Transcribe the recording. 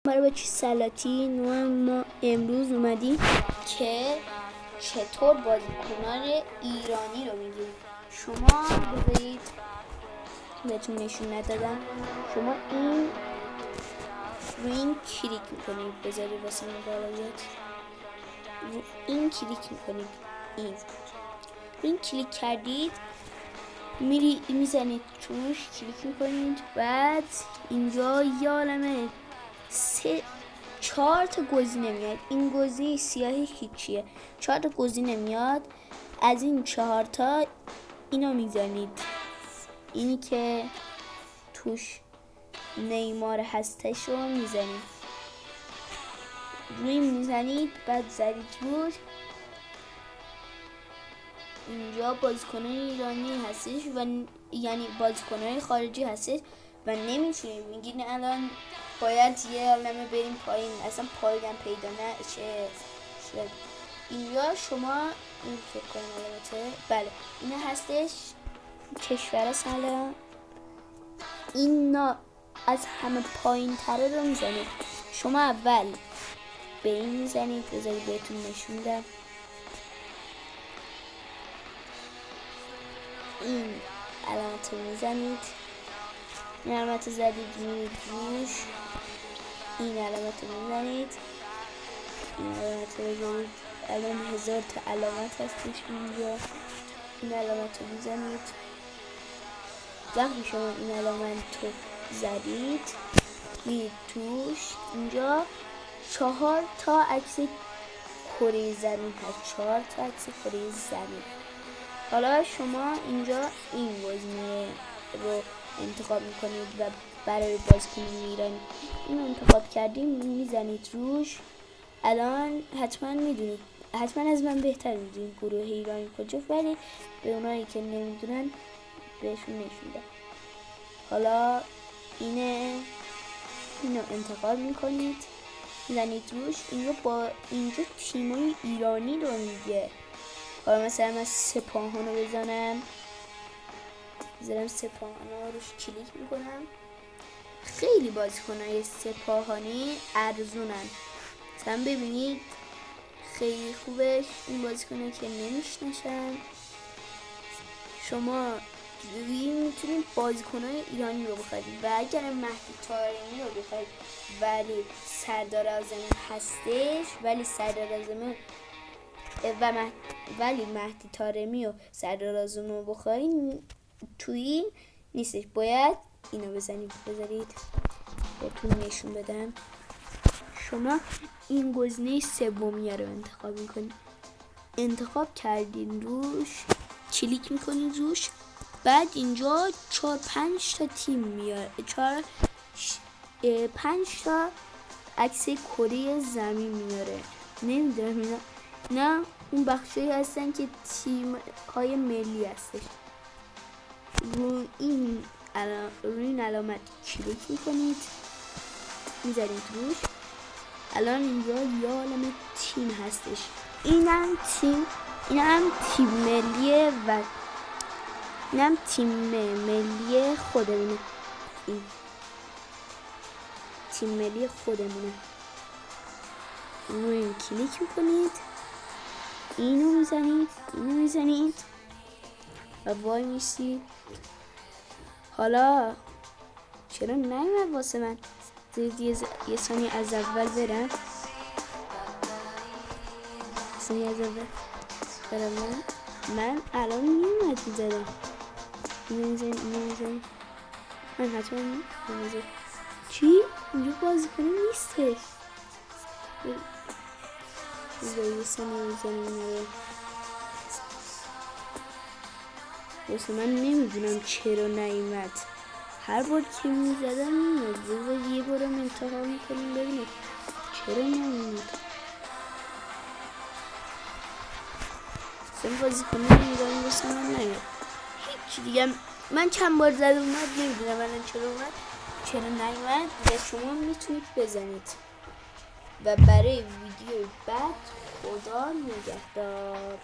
برای بچه سلاطین و ما امروز اومدیم که چطور بازیکنان ایرانی رو میگیم. شما بذارید بهتون نشون ندادم، شما این کلیک میکنید، بذارید واسه من بالا بیاد، این کلیک میکنید، این کلیک کردید میزنید توش، کلیک میکنید، بعد اینجا یه عالمه 4 تا گزینه میاد. این گزینه سیاهی هیچیه، 4 تا گزینه میاد. از این 4 تا اینو میزنید، اینی که توش نیمار هستش رو میزنید، روی میزنید، بعد زدید روش. اینجا بازیکنان ایرانی هستش و یعنی بازیکنان خارجی هستش و نمیتونیم میگین الان باید یه عالمه بریم پایین، اصلا پایین پیدا نشه. اینجا شما این فکر کنیم البته بله اینا هستش کشور سلام. اینا از همه پایین تره رو میزنید. شما اول به این میزنید، بذارید بهتون نشون میدم. این علامت رو میزنید، این علامت رو زدید میرید روش، این علامت رو میزنید، این علامت رو بزنید. الان 1000 تا علامت هستش اینجا. این علامت رو میزنید. وقتی شما این علامت رو زدید میرید توش، اینجا 4 تا عکس کره زمین هست، 4 تا عکس کره زمین. حالا شما اینجا این گزینه رو انتخاب میکنید و برای بازیکن ایرانی این انتخاب کردیم، میزنید روش. الان حتما میدونید، حتما از من بهتر میدونید گروه ایرانی کجاست، ولی به اونایی که نمیدونن بهشون نشوندم. حالا اینو انتخاب میکنید، میزنید روش. اینجا تیمای ایرانی رو میگه. حالا مثلا من سپاهان رو بزنم، سپاهان رو روش کلیک میکنم. خیلی بازیکنای سپاهانی ارزونن، مثلا ببینید خیلی خوبش. این بازیکنایی که نمیشناسن شما میتونید بازیکنای ایرانی رو بخرید و اگر مهدی طارمی رو بخرید ولی سردار اعظمی هستش، ولی مهدی طارمی و سردار اعظمی رو بخواین توی نیستش، باید اینو بزنید. بذارید بهتون نشون بدم. شما این گزینه سومیه رو انتخاب میکنید، انتخاب کردین روش کلیک میکنید روش. بعد اینجا 4-5 تا تیم میاد، 5 تا عکس کره زمین میاره. نمیدونم نه اون بخشی هستن که تیم های ملی هستش. روی این علامت کلیک میکنید، میذارید روش. الان اینجا یه عالمه تیم هستش. این هم تیم ملیه و اینم تیم ملی خودمونه. این تیم ملی خودمونه. روی این کلیک میکنید، اینو میزنید و وای میسید. حالا چرا نیومد واسه من؟ یه ثانیه از اول برم، من الان نیومد میزدم. اینو من حتما میزدم. چی؟ اینجا بازیکنی نیستش. یه ثانیه میزنم واسه من نمیدونم چرا نیومد. هر بار که میزدم میومد. بذار یه بارم امتحان میکنیم ببینیم چرا نمیومد. اصلا بازیکنی ایرانی واسه من نیومد. هیچ دیگه من چند بار زدم اومد، نمیدونم الان چرا نیومد. دیگه شما میتونید بزنید. و برای ویدیو بعد خدا نگهدار.